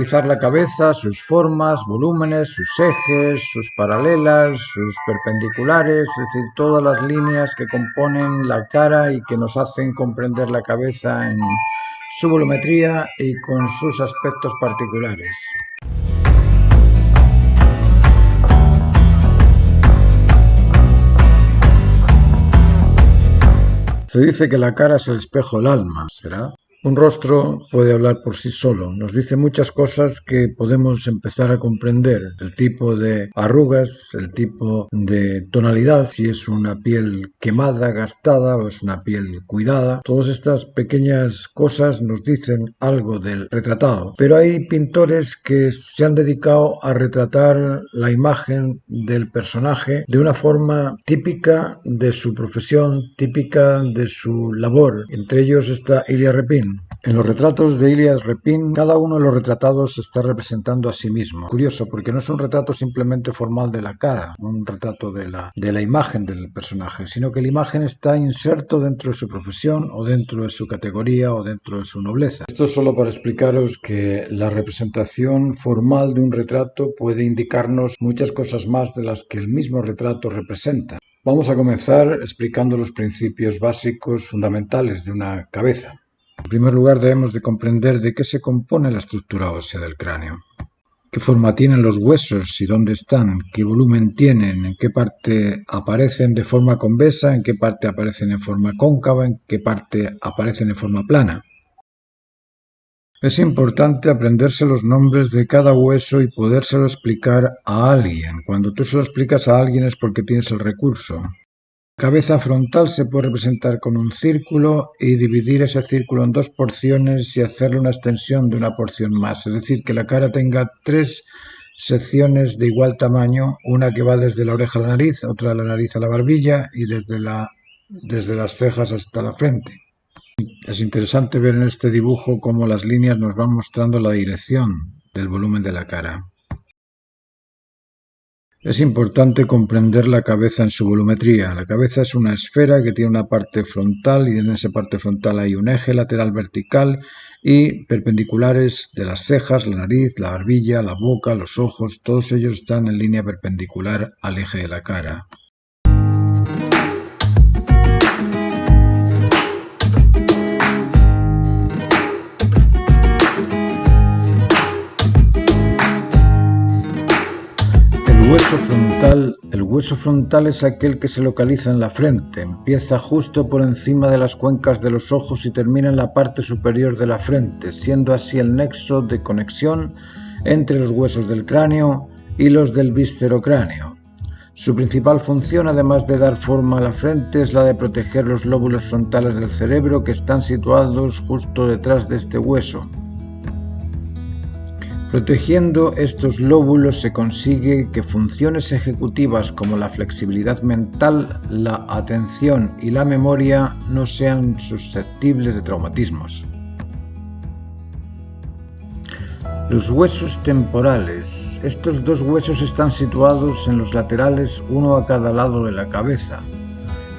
visualizar la cabeza, sus formas, volúmenes, sus ejes, sus paralelas, sus perpendiculares, es decir, todas las líneas que componen la cara y que nos hacen comprender la cabeza en su volumetría y con sus aspectos particulares. Se dice que la cara es el espejo del alma, ¿será? Un rostro puede hablar por sí solo, nos dice muchas cosas que podemos empezar a comprender, el tipo de arrugas, el tipo de tonalidad, si es una piel quemada, gastada o es una piel cuidada. Todas estas pequeñas cosas nos dicen algo del retratado, pero hay pintores que se han dedicado a retratar la imagen del personaje de una forma típica de su profesión, típica de su labor. Entre ellos está Ilya Repin. En los retratos de Ilya Repin, cada uno de los retratados está representando a sí mismo. Curioso, porque no es un retrato simplemente formal de la cara, un retrato de la imagen del personaje, sino que la imagen está inserto dentro de su profesión o dentro de su categoría o dentro de su nobleza. Esto es solo para explicaros que la representación formal de un retrato puede indicarnos muchas cosas más de las que el mismo retrato representa. Vamos a comenzar explicando los principios básicos fundamentales de una cabeza. En primer lugar, debemos de comprender de qué se compone la estructura ósea del cráneo. ¿Qué forma tienen los huesos y dónde están? ¿Qué volumen tienen? ¿En qué parte aparecen de forma convexa? ¿En qué parte aparecen en forma cóncava? ¿En qué parte aparecen en forma plana? Es importante aprenderse los nombres de cada hueso y podérselo explicar a alguien. Cuando tú se lo explicas a alguien es porque tienes el recurso. La cabeza frontal se puede representar con un círculo y dividir ese círculo en dos porciones y hacerle una extensión de una porción más. Es decir, que la cara tenga tres secciones de igual tamaño, una que va desde la oreja a la nariz, otra de la nariz a la barbilla y desde las cejas hasta la frente. Es interesante ver en este dibujo cómo las líneas nos van mostrando la dirección del volumen de la cara. Es importante comprender la cabeza en su volumetría. La cabeza es una esfera que tiene una parte frontal y en esa parte frontal hay un eje lateral vertical y perpendiculares de las cejas, la nariz, la barbilla, la boca, los ojos, todos ellos están en línea perpendicular al eje de la cara. El hueso frontal es aquel que se localiza en la frente, empieza justo por encima de las cuencas de los ojos y termina en la parte superior de la frente, siendo así el nexo de conexión entre los huesos del cráneo y los del viscerocráneo. Su principal función, además de dar forma a la frente, es la de proteger los lóbulos frontales del cerebro que están situados justo detrás de este hueso. Protegiendo estos lóbulos se consigue que funciones ejecutivas como la flexibilidad mental, la atención y la memoria no sean susceptibles de traumatismos. Los huesos temporales. Estos dos huesos están situados en los laterales, uno a cada lado de la cabeza.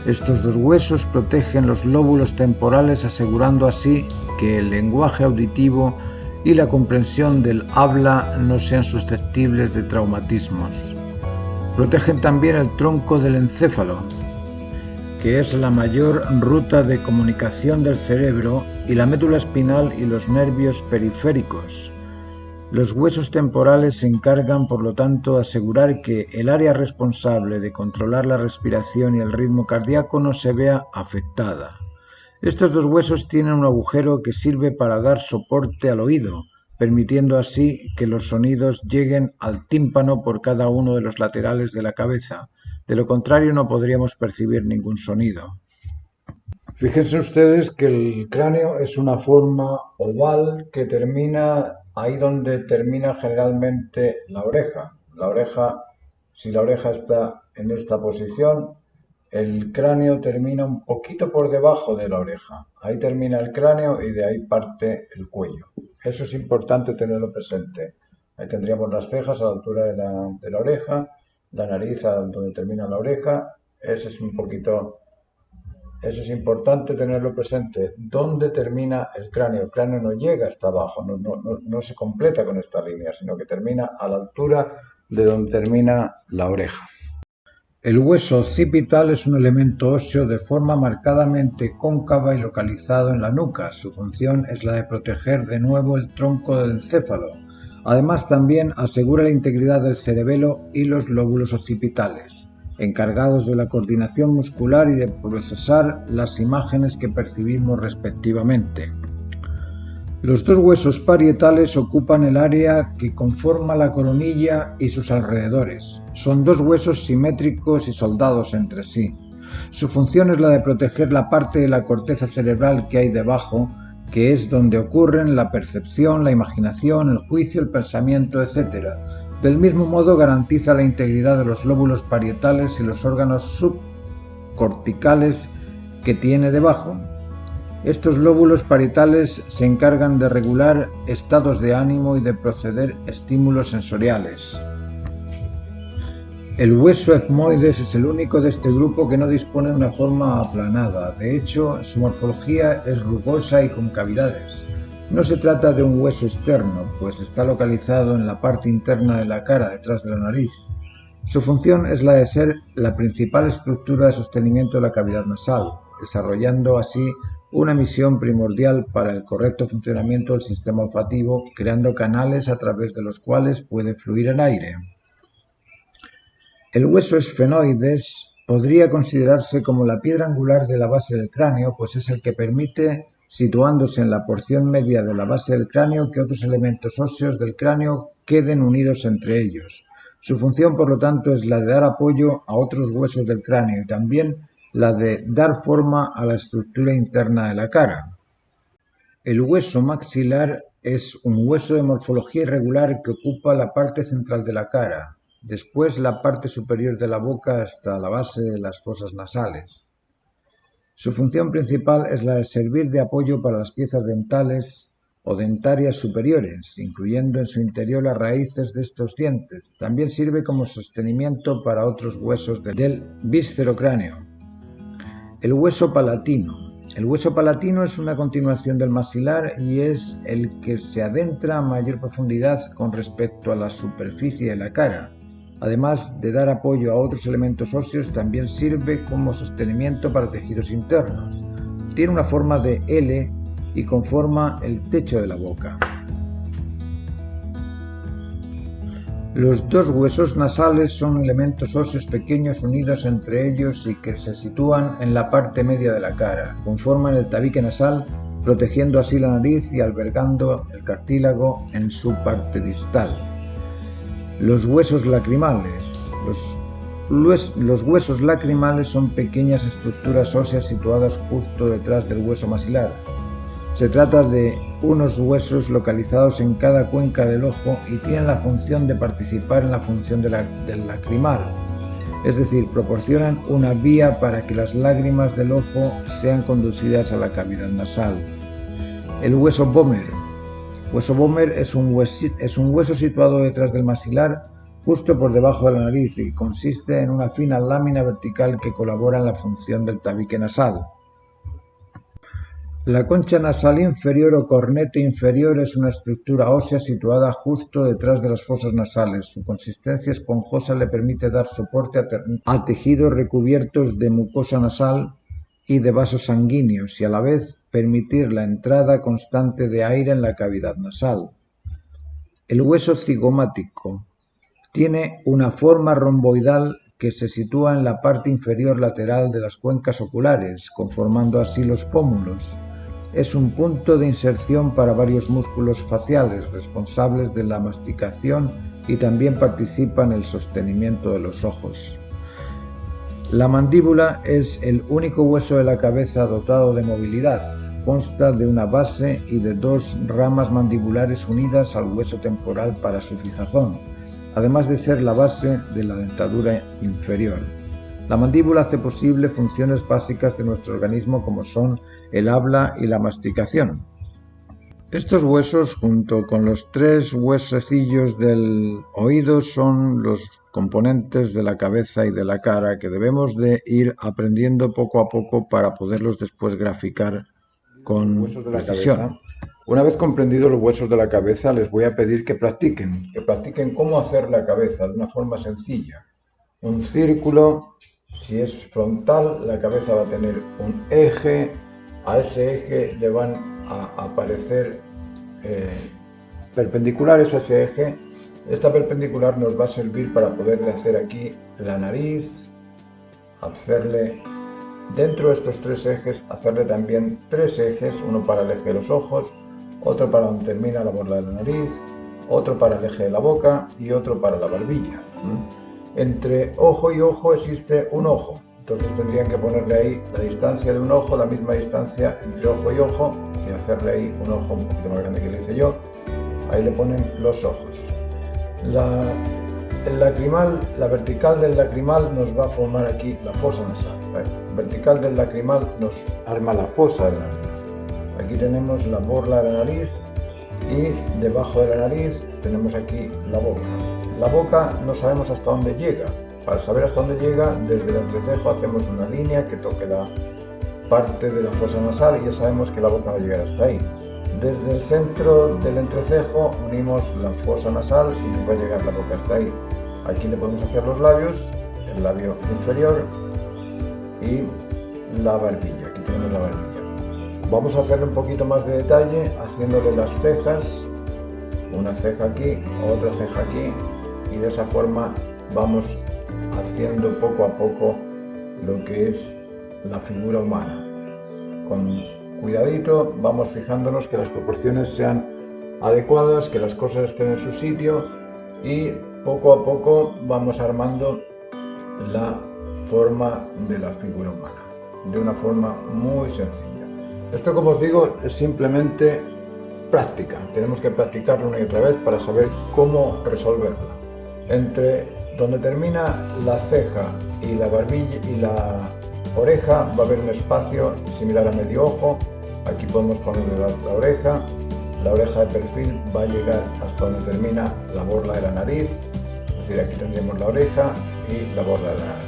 Estos dos huesos protegen los lóbulos temporales, asegurando así que el lenguaje auditivo y la comprensión del habla no sean susceptibles de traumatismos. Protegen también el tronco del encéfalo, que es la mayor ruta de comunicación del cerebro, y la médula espinal y los nervios periféricos. Los huesos temporales se encargan, por lo tanto, de asegurar que el área responsable de controlar la respiración y el ritmo cardíaco no se vea afectada. Estos dos huesos tienen un agujero que sirve para dar soporte al oído, permitiendo así que los sonidos lleguen al tímpano por cada uno de los laterales de la cabeza. De lo contrario, no podríamos percibir ningún sonido. Fíjense ustedes que el cráneo es una forma oval que termina ahí donde termina generalmente la oreja. Si la oreja está en esta posición, el cráneo termina un poquito por debajo de la oreja. Ahí termina el cráneo y de ahí parte el cuello. Eso es importante tenerlo presente. Ahí tendríamos las cejas a la altura de la oreja, la nariz a donde termina la oreja. Ese es un poquito Eso es importante tenerlo presente. ¿Dónde termina el cráneo? El cráneo no llega hasta abajo, no se completa con esta línea, sino que termina a la altura de donde termina la oreja. El hueso occipital es un elemento óseo de forma marcadamente cóncava y localizado en la nuca. Su función es la de proteger de nuevo el tronco del encéfalo. Además, también asegura la integridad del cerebelo y los lóbulos occipitales, encargados de la coordinación muscular y de procesar las imágenes que percibimos respectivamente. Los dos huesos parietales ocupan el área que conforma la coronilla y sus alrededores. Son dos huesos simétricos y soldados entre sí. Su función es la de proteger la parte de la corteza cerebral que hay debajo, que es donde ocurren la percepción, la imaginación, el juicio, el pensamiento, etc. Del mismo modo garantiza la integridad de los lóbulos parietales y los órganos subcorticales que tiene debajo. Estos lóbulos parietales se encargan de regular estados de ánimo y de proceder estímulos sensoriales. El hueso etmoides es el único de este grupo que no dispone de una forma aplanada. De hecho, su morfología es rugosa y con cavidades. No se trata de un hueso externo, pues está localizado en la parte interna de la cara, detrás de la nariz. Su función es la de ser la principal estructura de sostenimiento de la cavidad nasal, desarrollando así una misión primordial para el correcto funcionamiento del sistema olfativo, creando canales a través de los cuales puede fluir el aire. El hueso esfenoides podría considerarse como la piedra angular de la base del cráneo, pues es el que permite, situándose en la porción media de la base del cráneo, que otros elementos óseos del cráneo queden unidos entre ellos. Su función, por lo tanto, es la de dar apoyo a otros huesos del cráneo y también la de dar forma a la estructura interna de la cara. El hueso maxilar es un hueso de morfología irregular que ocupa la parte central de la cara, después la parte superior de la boca hasta la base de las fosas nasales. Su función principal es la de servir de apoyo para las piezas dentales o dentarias superiores, incluyendo en su interior las raíces de estos dientes. También sirve como sostenimiento para otros huesos del viscerocráneo. El hueso palatino. El hueso palatino es una continuación del maxilar y es el que se adentra a mayor profundidad con respecto a la superficie de la cara. Además de dar apoyo a otros elementos óseos, también sirve como sostenimiento para tejidos internos. Tiene una forma de L y conforma el techo de la boca. Los dos huesos nasales son elementos óseos pequeños unidos entre ellos y que se sitúan en la parte media de la cara. Conforman el tabique nasal, protegiendo así la nariz y albergando el cartílago en su parte distal. Los huesos lacrimales. Los huesos lacrimales son pequeñas estructuras óseas situadas justo detrás del hueso maxilar. Se trata de unos huesos localizados en cada cuenca del ojo y tienen la función de participar en la función del lacrimal, es decir, proporcionan una vía para que las lágrimas del ojo sean conducidas a la cavidad nasal. El hueso Bomer. Hueso Bomer es un hueso situado detrás del maxilar, justo por debajo de la nariz, y consiste en una fina lámina vertical que colabora en la función del tabique nasal. La concha nasal inferior o cornete inferior es una estructura ósea situada justo detrás de las fosas nasales. Su consistencia esponjosa le permite dar soporte a tejidos recubiertos de mucosa nasal y de vasos sanguíneos y a la vez permitir la entrada constante de aire en la cavidad nasal. El hueso cigomático tiene una forma romboidal que se sitúa en la parte inferior lateral de las cuencas oculares, conformando así los pómulos. Es un punto de inserción para varios músculos faciales responsables de la masticación y también participa en el sostenimiento de los ojos. La mandíbula es el único hueso de la cabeza dotado de movilidad. Consta de una base y de dos ramas mandibulares unidas al hueso temporal para su fijazón, además de ser la base de la dentadura inferior. La mandíbula hace posible funciones básicas de nuestro organismo como son el habla y la masticación. Estos huesos, junto con los 3 huesecillos del oído, son los componentes de la cabeza y de la cara que debemos de ir aprendiendo poco a poco para poderlos después graficar con precisión. Una vez comprendidos los huesos de la cabeza, les voy a pedir que practiquen cómo hacer la cabeza de una forma sencilla. Un círculo, si es frontal, la cabeza va a tener un eje, a ese eje le van a aparecer perpendiculares a ese eje. Esta perpendicular nos va a servir para poderle hacer aquí la nariz, hacerle dentro de estos 3 ejes, hacerle también 3 ejes, uno para el eje de los ojos, otro para donde termina la borla de la nariz, otro para el eje de la boca y otro para la barbilla. Entre ojo y ojo existe un ojo, entonces tendrían que ponerle ahí la distancia de un ojo, la misma distancia entre ojo y ojo, y hacerle ahí un ojo un poquito más grande que le hice yo. Ahí le ponen los ojos. El lacrimal, la vertical del lacrimal nos va a formar aquí la fosa nasal. La vertical del lacrimal nos arma la fosa de la nariz. Aquí tenemos la borla de la nariz y debajo de la nariz tenemos aquí la boca. La boca no sabemos hasta dónde llega. Para saber hasta dónde llega, desde el entrecejo hacemos una línea que toque la parte de la fosa nasal y ya sabemos que la boca va a llegar hasta ahí. Desde el centro del entrecejo unimos la fosa nasal y nos va a llegar la boca hasta ahí. Aquí le podemos hacer los labios, el labio inferior y la barbilla. Aquí tenemos la barbilla. Vamos a hacerle un poquito más de detalle haciéndole las cejas, una ceja aquí, otra ceja aquí, y de esa forma vamos haciendo poco a poco lo que es la figura humana. Con cuidadito vamos fijándonos que las proporciones sean adecuadas, que las cosas estén en su sitio y poco a poco vamos armando la forma de la figura humana, de una forma muy sencilla. Esto, como os digo, es simplemente práctica. Tenemos que practicarlo una y otra vez para saber cómo resolverla. Entre donde termina la ceja y la barbilla y la oreja va a haber un espacio similar a medio ojo. Aquí podemos ponerle la oreja. La oreja de perfil va a llegar hasta donde termina la borla de la nariz. Es decir, aquí tendremos la oreja y la borla de la nariz.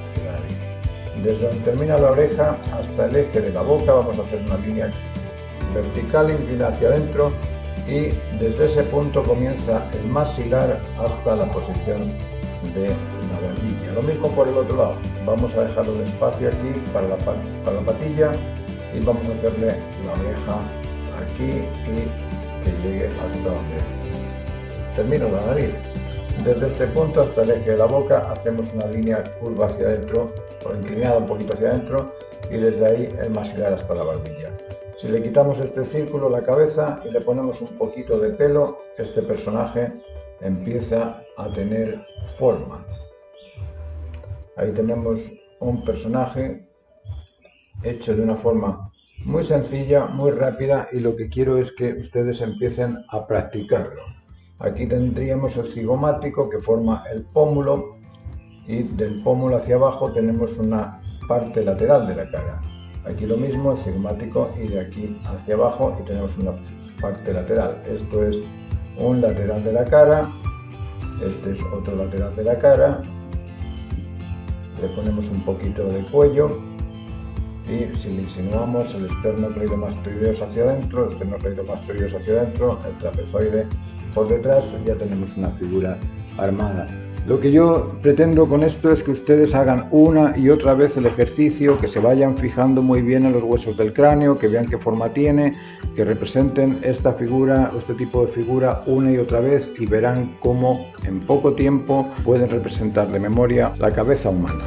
Desde donde termina la oreja hasta el eje de la boca vamos a hacer una línea vertical inclinada hacia adentro y desde ese punto comienza el maxilar hasta la posición de la barbilla. Lo mismo por el otro lado. Vamos a dejar un espacio aquí para la patilla y vamos a hacerle la oreja aquí y que llegue hasta donde termina la nariz. Desde este punto hasta el eje de la boca hacemos una línea curva hacia adentro o inclinada un poquito hacia adentro y desde ahí el maxilar hasta la barbilla. Si le quitamos este círculo a la cabeza y le ponemos un poquito de pelo, este personaje empieza a tener forma. Ahí tenemos un personaje hecho de una forma muy sencilla, muy rápida, y lo que quiero es que ustedes empiecen a practicarlo. Aquí tendríamos el cigomático que forma el pómulo y del pómulo hacia abajo tenemos una parte lateral de la cara. Aquí lo mismo, el cigomático, y de aquí hacia abajo y tenemos una parte lateral. Esto es un lateral de la cara, este es otro lateral de la cara. Le ponemos un poquito de cuello y si le insinuamos el esternocleidomastoideus hacia adentro, el esternocleidomastoideus hacia adentro, el trapezoide por detrás, ya tenemos una figura armada. Lo que yo pretendo con esto es que ustedes hagan una y otra vez el ejercicio, que se vayan fijando muy bien en los huesos del cráneo, que vean qué forma tiene, que representen esta figura o este tipo de figura una y otra vez y verán cómo en poco tiempo pueden representar de memoria la cabeza humana.